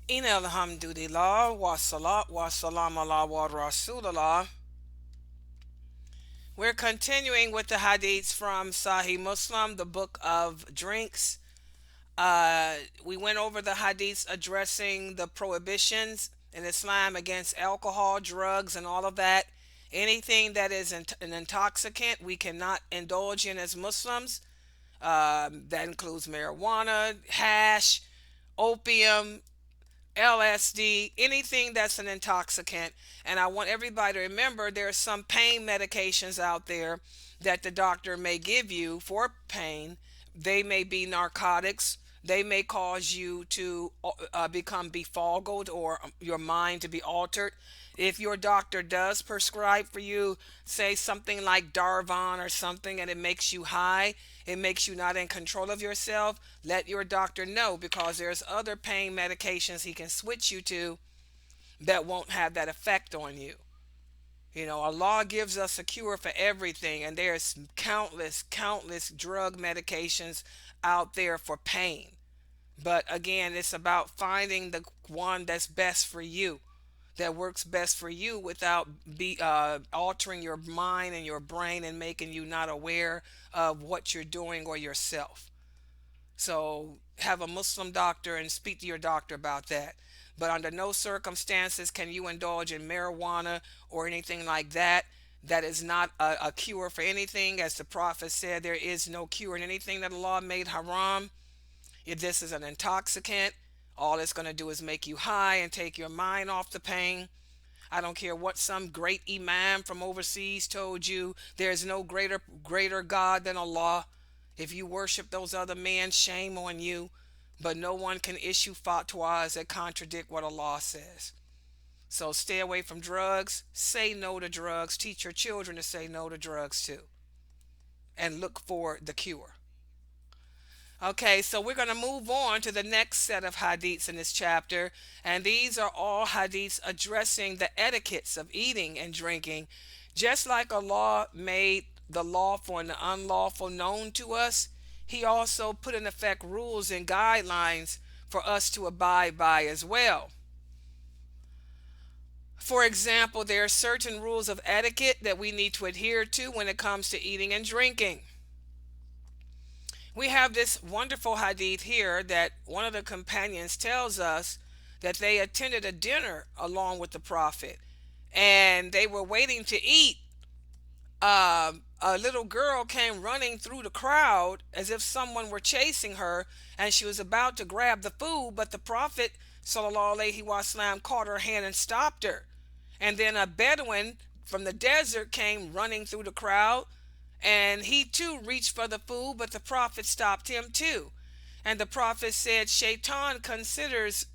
In alhamdulillah wa salat wa salam ala wa rasulullah. We're continuing with the hadiths from Sahih Muslim, the book of drinks. Uh, we went over the hadiths addressing the prohibitions in Islam against alcohol, drugs, and all of that. Anything that is an intoxicant, we cannot indulge in as Muslims. That includes marijuana, hash, opium, LSD, anything that's an intoxicant. And I want everybody to remember there are some pain medications out there that the doctor may give you for pain. They may be narcotics. They may cause you to become befogged or your mind to be altered. If your doctor does prescribe for you, say something like Darvon or something, and it makes you high, it makes you not in control of yourself, let your doctor know, because there's other pain medications he can switch you to that won't have that effect on you. You know, Allah gives us a cure for everything, and there's countless drug medications out there for pain. But again, it's about finding the one that's best for you, that works best for you without be altering your mind and your brain and making you not aware of what you're doing or yourself. So have a Muslim doctor and speak to your doctor about that. But under no circumstances can you indulge in marijuana or anything like that. That is not a cure for anything. As the Prophet said, there is no cure in anything that Allah made haram. If this is an intoxicant, all it's going to do is make you high and take your mind off the pain. I don't care what some great imam from overseas told you. There is no greater God than Allah. If you worship those other men, shame on you. But no one can issue fatwas that contradict what Allah says. So stay away from drugs. Say no to drugs. Teach your children to say no to drugs too. And look for the cure. Okay, so we're going to move on to the next set of hadiths in this chapter. And these are all hadiths addressing the etiquettes of eating and drinking. Just like Allah made the lawful and the unlawful known to us, He also put in effect rules and guidelines for us to abide by as well. For example, there are certain rules of etiquette that we need to adhere to when it comes to eating and drinking. We have this wonderful hadith here that one of the companions tells us that they attended a dinner along with the Prophet and they were waiting to eat. A little girl came running through the crowd as if someone were chasing her, and she was about to grab the food, but the Prophet sallallahu alaihi wasallam caught her hand and stopped her. And then a Bedouin from the desert came running through the crowd, and he too reached for the food, but the Prophet stopped him too. And the Prophet said, Shaitan considers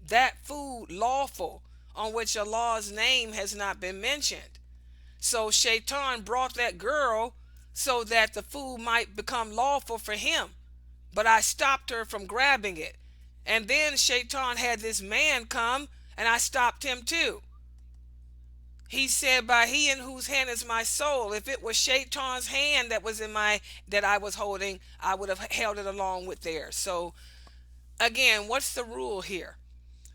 that food lawful on which Allah's name has not been mentioned. So Shaitan brought that girl so that the food might become lawful for him. But I stopped her from grabbing it. And then Shaitan had this man come, and I stopped him too. He said, by he in whose hand is my soul, if it was Shaitan's hand that I was holding, I would have held it along with theirs. So again, what's the rule here?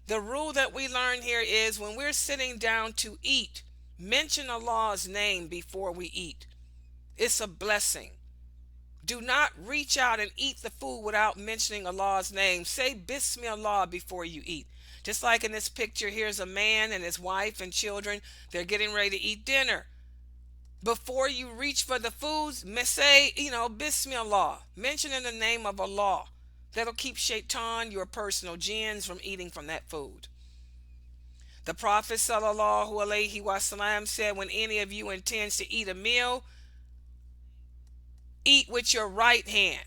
The rule that we learn here is when we're sitting down to eat, mention Allah's name before we eat. It's a blessing. Do not reach out and eat the food without mentioning Allah's name. Say Bismillah before you eat. Just like in this picture, here's a man and his wife and children. They're getting ready to eat dinner. Before you reach for the foods, say, Bismillah. Mention in the name of Allah. That'll keep Shaitan, your personal jinns, from eating from that food. The Prophet sallallahu alaihi wasallam said, when any of you intends to eat a meal, eat with your right hand.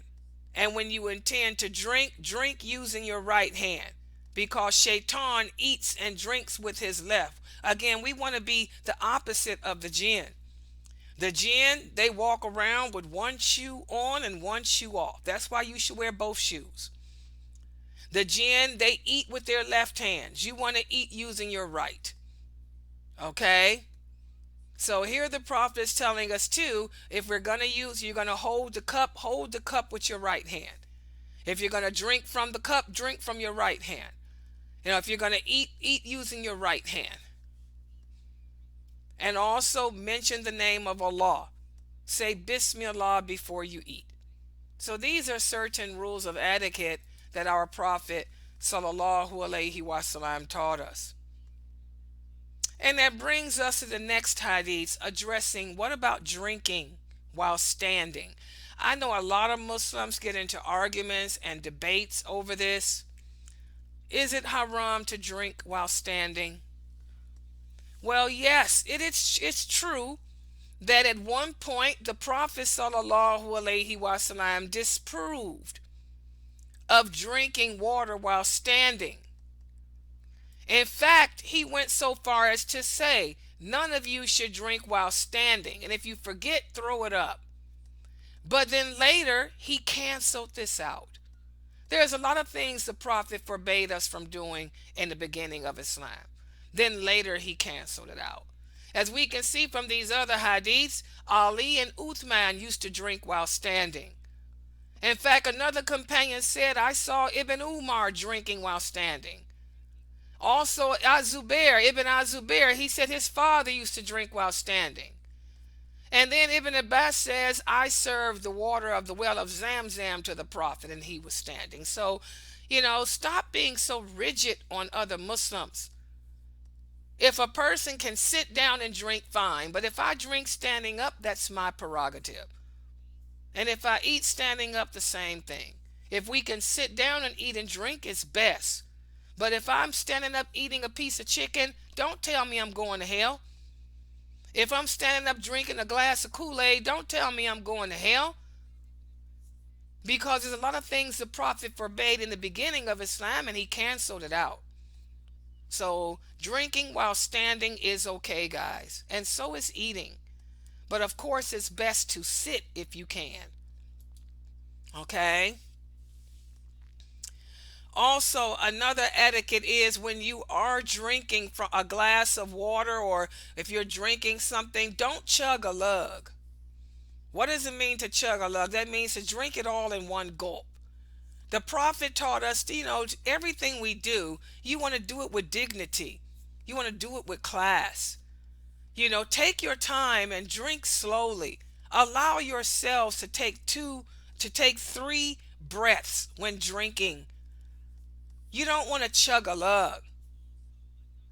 And when you intend to drink, drink using your right hand. Because Shaitan eats and drinks with his left. Again, we want to be the opposite of the jinn. The jinn, they walk around with one shoe on and one shoe off. That's why you should wear both shoes. The jinn, they eat with their left hands. You want to eat using your right. Okay? So here the Prophet is telling us too, if we're going to you're going to hold the cup with your right hand. If you're going to drink from the cup, drink from your right hand. If you're going to eat, eat using your right hand. And also mention the name of Allah. Say Bismillah before you eat. So these are certain rules of etiquette that our Prophet Sallallahu Alaihi Wasallam taught us. And that brings us to the next hadith addressing what about drinking while standing. I know a lot of Muslims get into arguments and debates over this. Is it haram to drink while standing? Well, yes, it's true that at one point the Prophet Sallallahu Alaihi Wasallam disapproved of drinking water while standing. In fact, he went so far as to say, none of you should drink while standing, and if you forget, throw it up. But then later, he canceled this out. There's a lot of things the Prophet forbade us from doing in the beginning of Islam. Then later, he canceled it out. As we can see from these other hadiths, Ali and Uthman used to drink while standing. In fact, another companion said, I saw Ibn Umar drinking while standing. Also, Ibn Azubair, he said his father used to drink while standing. And then Ibn Abbas says, I served the water of the well of Zamzam to the Prophet, and he was standing. So, stop being so rigid on other Muslims. If a person can sit down and drink, fine. But if I drink standing up, that's my prerogative. And if I eat standing up, the same thing. If we can sit down and eat and drink, it's best. But if I'm standing up eating a piece of chicken, don't tell me I'm going to hell. If I'm standing up drinking a glass of Kool-Aid, don't tell me I'm going to hell. Because there's a lot of things the Prophet forbade in the beginning of Islam, and he canceled it out. So drinking while standing is okay, guys. And so is eating. But of course, it's best to sit if you can. Okay? Also, another etiquette is when you are drinking from a glass of water, or if you're drinking something, don't chug a lug. What does it mean to chug a lug? That means to drink it all in one gulp. The Prophet taught us, everything we do, you want to do it with dignity. You want to do it with class. Take your time and drink slowly. Allow yourselves to take 3 breaths when drinking. You don't want to chug a lug.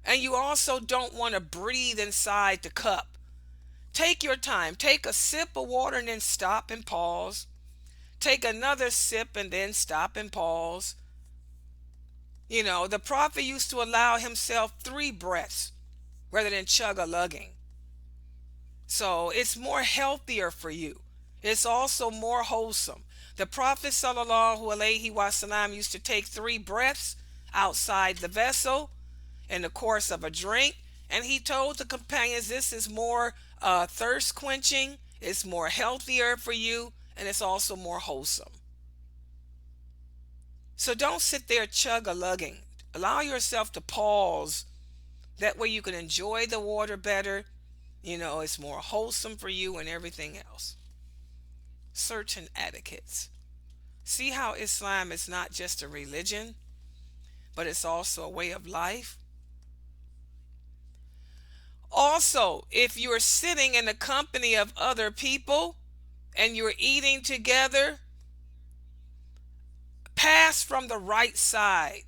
And you also don't want to breathe inside the cup. Take your time. Take a sip of water and then stop and pause. Take another sip and then stop and pause. The Prophet used to allow himself 3 breaths rather than chug a lugging. So it's more healthier for you. It's also more wholesome. The Prophet Sallallahu Alaihi Wasallam used to take 3 breaths outside the vessel in the course of a drink, and he told the companions this is more thirst quenching, it's more healthier for you, and it's also more wholesome. So don't sit there chug a lugging. Allow yourself to pause. That way you can enjoy the water better. It's more wholesome for you and everything else. Certain etiquettes. See how Islam is not just a religion, but it's also a way of life. Also, if you're sitting in the company of other people and you're eating together, pass from the right side.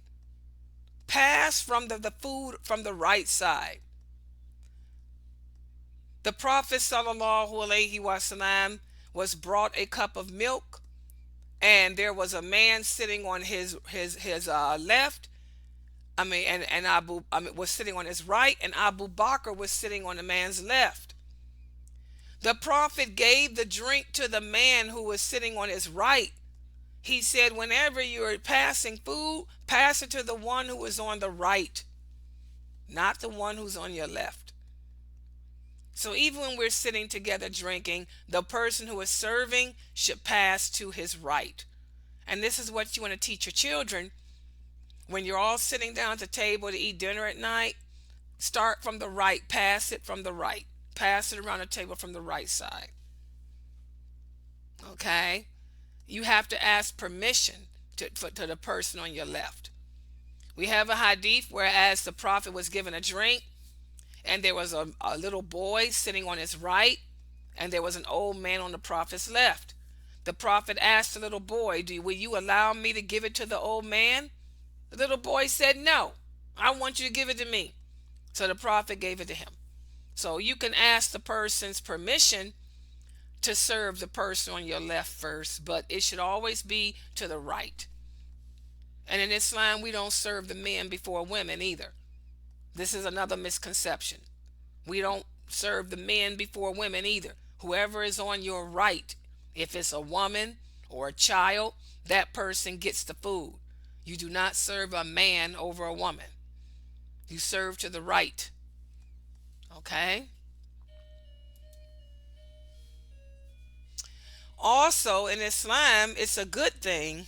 Pass from the food from the right side. The Prophet Sallallahu Alaihi Wasallam was brought a cup of milk, and there was a man sitting on his left. Was sitting on his right, and Abu Bakr was sitting on the man's left. The Prophet gave the drink to the man who was sitting on his right. He said, whenever you're passing food, pass it to the one who is on the right, not the one who's on your left. So even when we're sitting together drinking, the person who is serving should pass to his right. And this is what you want to teach your children. When you're all sitting down at the table to eat dinner at night, start from the right, pass it from the right. Pass it around the table from the right side. Okay? You have to ask permission to the person on your left. We have a hadith whereas the prophet was given a drink, and there was a little boy sitting on his right, and there was an old man on the prophet's left. The prophet asked the little boy, will you allow me to give it to the old man? The little boy said, no, I want you to give it to me. So the prophet gave it to him. So you can ask the person's permission to serve the person on your left first, but it should always be to the right. And in Islam, we don't serve the men before women either. This is another misconception. We don't serve the men before women either. Whoever is on your right, if it's a woman or a child, that person gets the food. You do not serve a man over a woman. You serve to the right. Okay? Also, in Islam, it's a good thing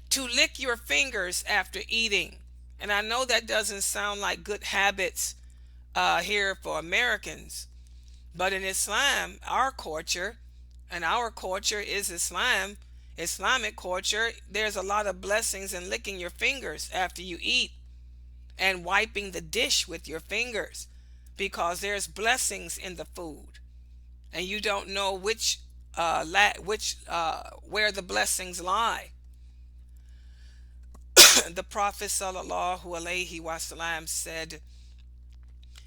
to lick your fingers after eating. And I know that doesn't sound like good habits here for Americans, but in Islam, our culture is Islam, Islamic culture, there's a lot of blessings in licking your fingers after you eat and wiping the dish with your fingers, because there's blessings in the food, and you don't know where the blessings lie. The Prophet sallallahu alaihi wasallam said,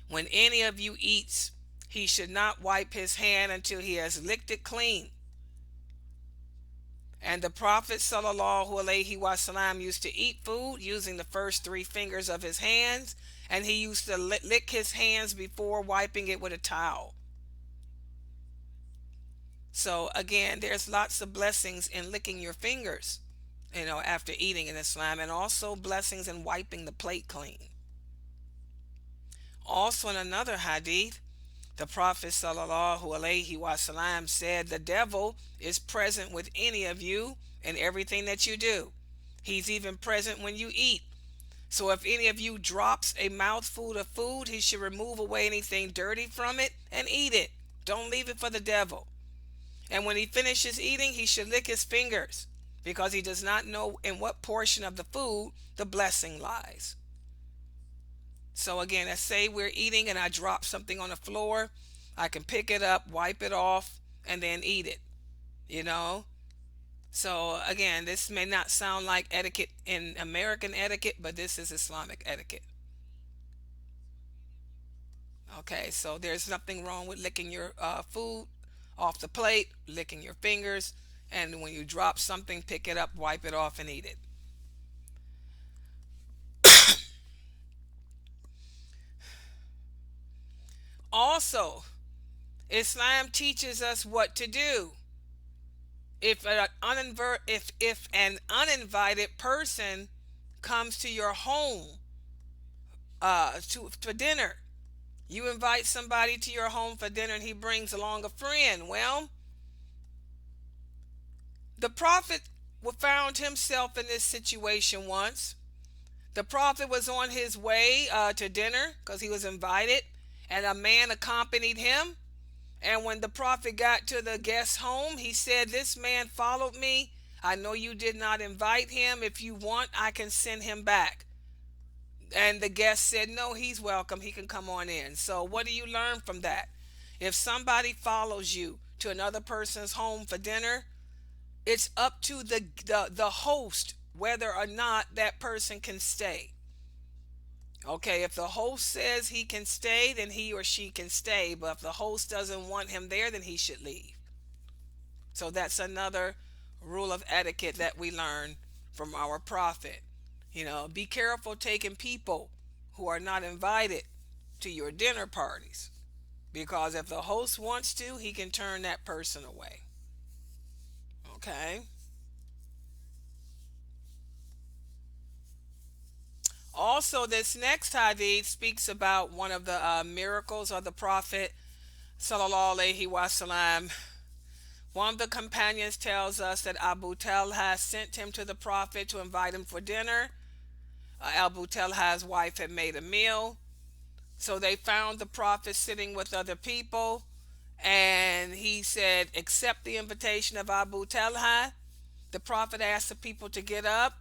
when any of you eats, he should not wipe his hand until he has licked it clean. And the Prophet sallallahu alaihi wasallam used to eat food using the first three fingers of his hands, and he used to lick his hands before wiping it with a towel. So again, there's lots of blessings in licking your fingers, after eating in Islam, and also blessings in wiping the plate clean. Also in another hadith, the Prophet sallallahu alaihi wasallam said, the devil is present with any of you in everything that you do. He's even present when you eat. So if any of you drops a mouthful of food, he should remove away anything dirty from it and eat it. Don't leave it for the devil. And when he finishes eating, he should lick his fingers, because he does not know in what portion of the food the blessing lies. So again, let's say we're eating and I drop something on the floor. I can pick it up, wipe it off, and then eat it. So again, this may not sound like etiquette in American etiquette, but this is Islamic etiquette. Okay, so there's nothing wrong with licking your food off the plate, licking your fingers, and when you drop something, pick it up, wipe it off, and eat it. Also, Islam teaches us what to do if an uninvited person comes to your home for dinner. You invite somebody to your home for dinner and he brings along a friend. Well, the prophet found himself in this situation once. The prophet was on his way to dinner because he was invited, and a man accompanied him. And when the prophet got to the guest's home, he said, this man followed me. I know you did not invite him. If you want, I can send him back. And the guest said, no, he's welcome. He can come on in. So what do you learn from that? If somebody follows you to another person's home for dinner, it's up to the host whether or not that person can stay. Okay, if the host says he can stay, then he or she can stay. But if the host doesn't want him there, then he should leave. So that's another rule of etiquette that we learn from our prophet. Be careful taking people who are not invited to your dinner parties, because if the host wants to, he can turn that person away. Okay. Also, this next hadith speaks about one of the miracles of the Prophet sallallahu alaihi wasallam. One of the companions tells us that Abu Talha sent him to the Prophet to invite him for dinner. Abu Talha's wife had made a meal, so they found the Prophet sitting with other people, and he said, accept the invitation of Abu Talha. The Prophet asked the people to get up,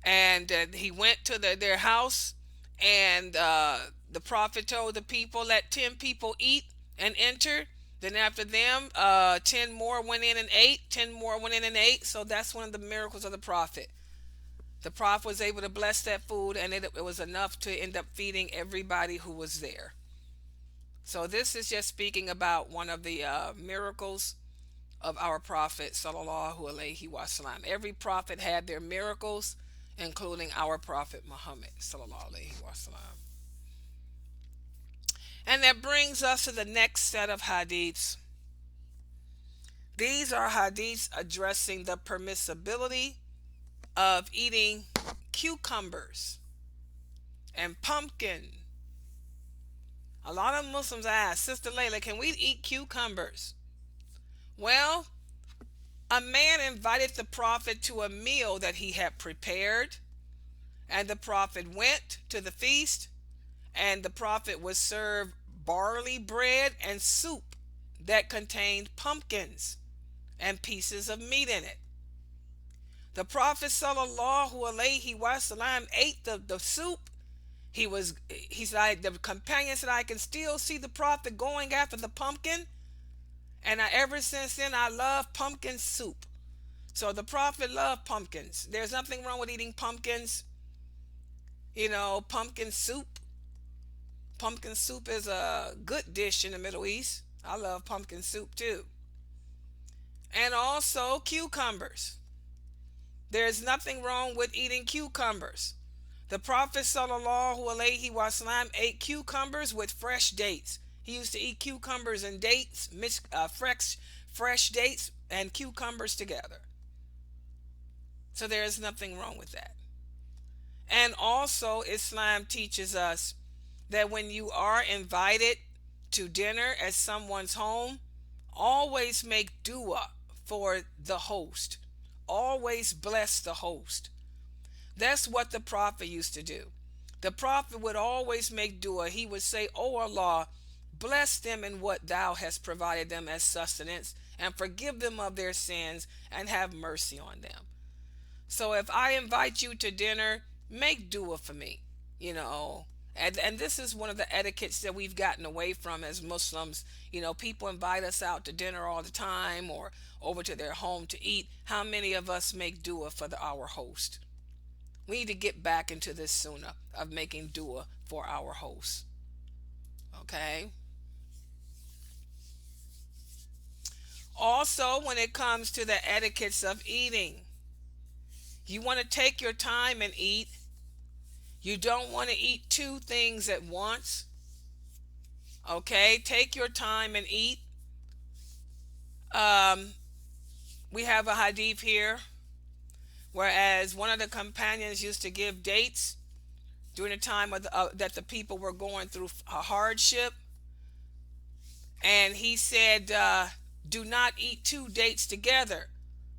And he went to their house, and the prophet told the people, let 10 people eat and enter. Then after them, 10 more went in and ate, 10 more went in and ate. So that's one of the miracles of the prophet. The prophet was able to bless that food, and it was enough to end up feeding everybody who was there. So this is just speaking about one of the miracles of our prophet sallallahu alaihi wasallam. Every prophet had their miracles, including our prophet Muhammad sallallahu alaihi wasallam. And that brings us to the next set of hadiths. These are hadiths addressing the permissibility of eating cucumbers and pumpkin. A lot of Muslims ask, Sister Layla, can we eat cucumbers? Well, a man invited the prophet to a meal that he had prepared, and the prophet went to the feast, and the prophet was served barley bread and soup that contained pumpkins and pieces of meat in it. The prophet sallallahu alaihi wasallam ate the soup. He's like, the companion said, I can still see the prophet going after the pumpkin, and ever since then I love pumpkin soup. So the prophet loved pumpkins. There's nothing wrong with eating pumpkins. Pumpkin soup. Pumpkin soup is a good dish in the Middle East. I love pumpkin soup too. And also cucumbers. There's nothing wrong with eating cucumbers. The Prophet sallallahu alaihi wasallam ate cucumbers with fresh dates. He used to eat cucumbers and dates, fresh dates and cucumbers together. So there is nothing wrong with that. And also, Islam teaches us that when you are invited to dinner at someone's home, always make dua for the host. Always bless the host. That's what the prophet used to do. The prophet would always make dua. He would say, "O Allah, bless them in what thou hast provided them as sustenance, and forgive them of their sins, and have mercy on them." So if I invite you to dinner, make dua for me, And this is one of the etiquettes that we've gotten away from as Muslims. People invite us out to dinner all the time or over to their home to eat. How many of us make dua for our host? We need to get back into this sunnah of making dua for our host. Okay? Also, when it comes to the etiquettes of eating, you want to take your time and eat. You don't want to eat two things at once. Okay? Take your time and eat. We have a hadith here, whereas one of the companions used to give dates during the time that the people were going through a hardship. And he said, do not eat two dates together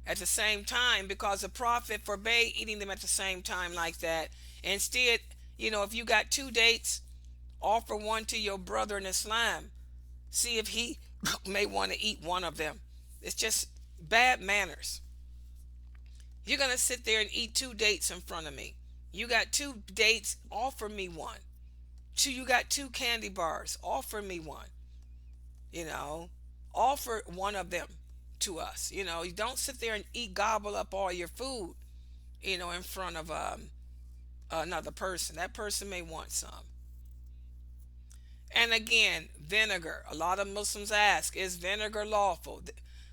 at the same time, because the prophet forbade eating them at the same time like that. Instead, if you got two dates, offer one to your brother in Islam. See if he may want to eat one of them. It's just bad manners. You're going to sit there and eat two dates in front of me. You got two dates, offer me one. You got two candy bars, offer me one. Offer one of them to us. You don't sit there and gobble up all your food, in front of another person. That person may want some. And again, vinegar. A lot of Muslims ask, is vinegar lawful?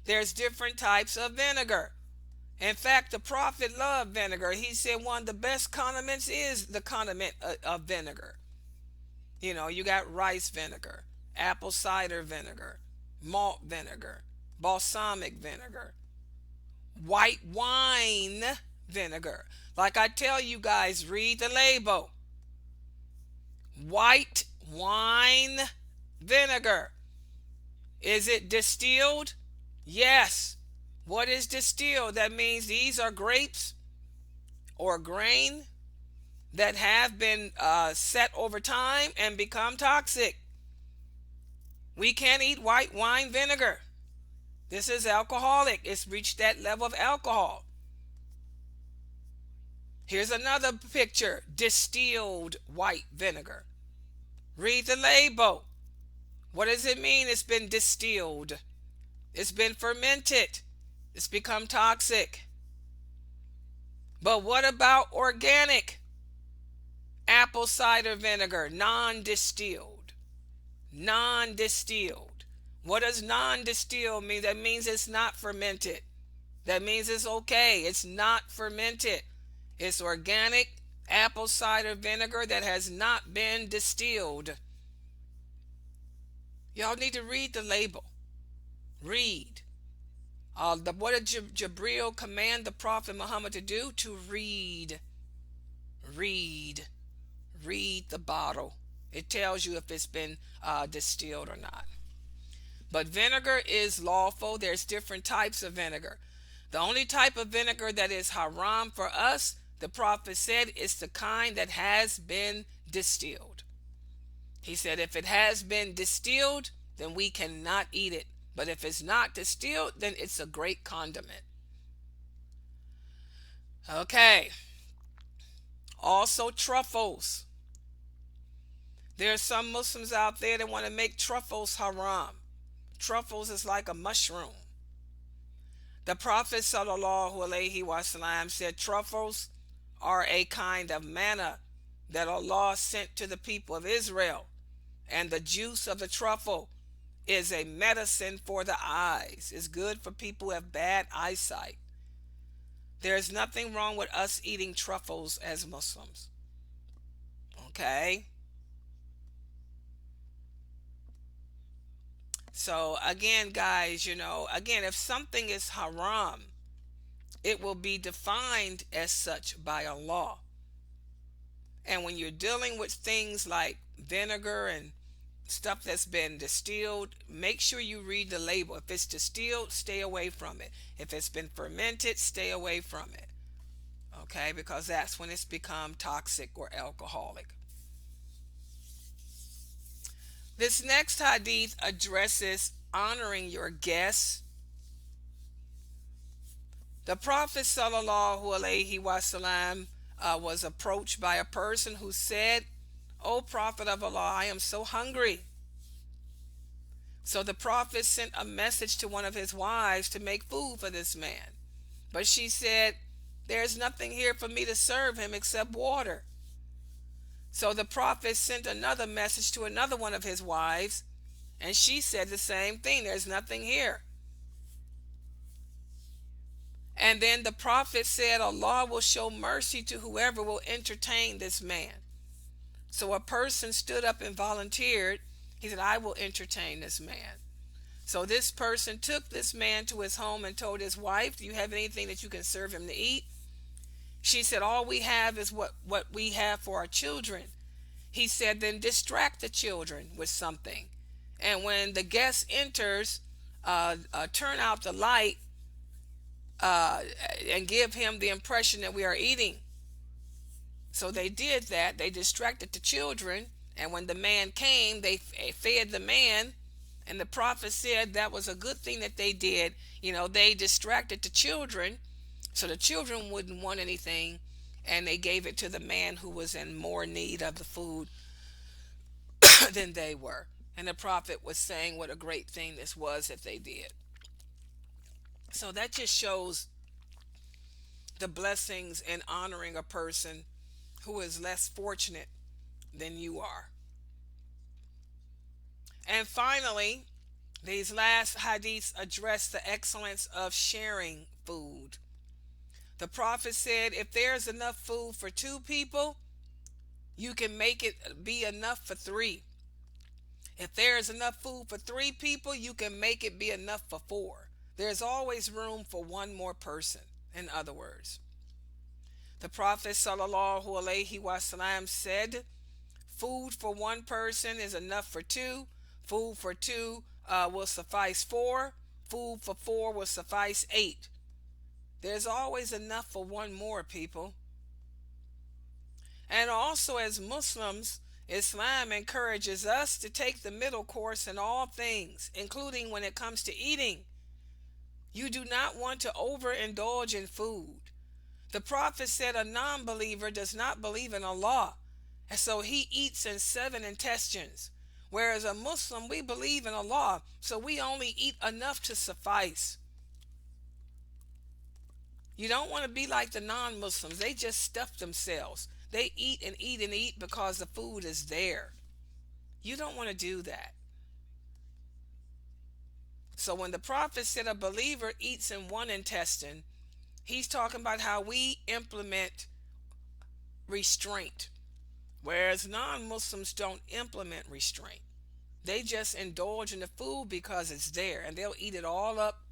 There's different types of vinegar. In fact, the prophet loved vinegar. He said one of the best condiments is the condiment of vinegar. You got rice vinegar, apple cider vinegar, malt vinegar, balsamic vinegar, white wine vinegar. Like I tell you guys, read the label. White wine vinegar. Is it distilled? Yes. What is distilled? That means these are grapes or grain that have been set over time and become toxic. We can't eat white wine vinegar. This is alcoholic. It's reached that level of alcohol. Here's another picture: distilled white vinegar. Read the label. What does it mean? It's been distilled, it's been fermented, it's become toxic. But what about organic apple cider vinegar, non distilled? Non distilled. What does non distilled mean? That means it's not fermented. That means it's okay. It's not fermented. It's organic apple cider vinegar that has not been distilled. Y'all need to read the label. Read. What did Jibril command the Prophet Muhammad to do? To read. Read. Read the bottle. It tells you if it's been distilled or not. But vinegar is lawful. There's different types of vinegar. The only type of vinegar that is haram for us, the Prophet said, is the kind that has been distilled. He said if it has been distilled, then we cannot eat it. But if it's not distilled, then it's a great condiment. Okay. Also, truffles. There are some Muslims out there that want to make truffles haram. Truffles is like a mushroom. The Prophet sallallahu alaihi wasallam said truffles are a kind of manna that Allah sent to the people of Israel, and the juice of the truffle is a medicine for the eyes. It's good for people who have bad eyesight. There is nothing wrong with us eating truffles as Muslims. Okay? So again, guys, again, if something is haram, it will be defined as such by Allah. And when you're dealing with things like vinegar and stuff that's been distilled, make sure you read the label. If it's distilled, stay away from it. If it's been fermented, stay away from it. Okay, because that's when it's become toxic or alcoholic. This next hadith addresses honoring your guests. The Prophet sallallahu alaihi wasallam was approached by a person who said, "O Prophet of Allah, I am so hungry." So the Prophet sent a message to one of his wives to make food for this man. But she said, "There's nothing here for me to serve him except water." So the Prophet sent another message to another one of his wives, and she said the same thing. There's nothing here. And then the Prophet said, Allah will show mercy to whoever will entertain this man. So a person stood up and volunteered. He said, I will entertain this man. So this person took this man to his home and told his wife, do you have anything that you can serve him to eat? She said, all we have is what we have for our children. He said, then distract the children with something. And when the guest enters, turn out the light and give him the impression that we are eating. So they did that. They distracted the children. And when the man came, they fed the man. And the Prophet said that was a good thing that they did. They distracted the children so the children wouldn't want anything. And they gave it to the man who was in more need of the food than they were. And the Prophet was saying what a great thing this was that they did. So that just shows the blessings in honoring a person who is less fortunate than you are. And finally, these last hadiths address the excellence of sharing food. The Prophet said, if there's enough food for 2 people, you can make it be enough for 3. If there's enough food for 3 people, you can make it be enough for 4. There's always room for one more person, in other words. The Prophet sallallahu alaihi wasallam said, food for 1 person is enough for 2. Food for 2 will suffice 4. Food for 4 will suffice 8. There's always enough for one more, people. And also, as Muslims, Islam encourages us to take the middle course in all things, including when it comes to eating. You do not want to overindulge in food. The prophet said a non believer does not believe in Allah, and so he eats in seven intestines. Whereas a Muslim, we believe in Allah, so we only eat enough to suffice. You don't want to be like the non Muslims. They just stuff themselves. They eat and eat and eat because the food is there. You don't want to do that. So when the prophet said a believer eats in one intestine, he's talking about how we implement restraint. Whereas non Muslims don't implement restraint. They just indulge in the food because it's there and they'll eat it all up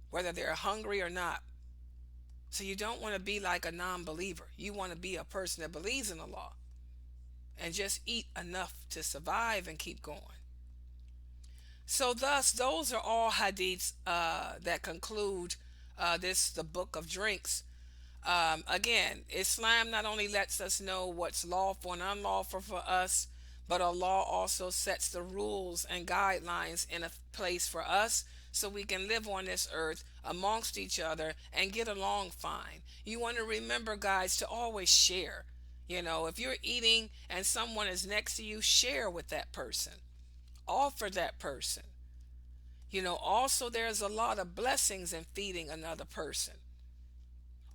whether they're hungry or not. So you don't want to be like a non believer. You want to be a person that believes in Allah and just eat enough to survive and keep going. So, thus, those are all hadiths that conclude the book of drinks. Again, Islam not only lets us know what's lawful and unlawful for us, but Allah also sets the rules and guidelines in a place for us so we can live on this earth amongst each other and get along fine. You want to remember, guys, to always share. If you're eating and someone is next to you, share with that person. Offer that person. Also, there's a lot of blessings in feeding another person.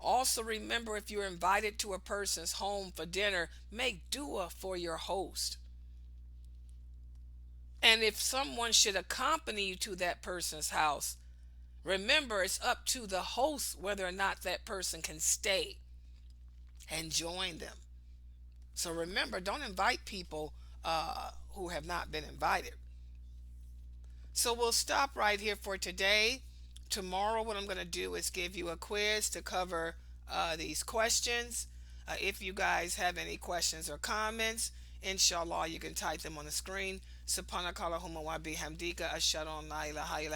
Also, remember, if you're invited to a person's home for dinner, make dua for your host. And if someone should accompany you to that person's house, remember it's up to the host whether or not that person can stay and join them. So remember, don't invite people who have not been invited. So we'll stop right here for today. Tomorrow, what I'm going to do is give you a quiz to cover these questions. If you guys have any questions or comments, inshallah, you can type them on the screen. Subhanakallahumma wa bihamdika ashhadu an la ilaha illa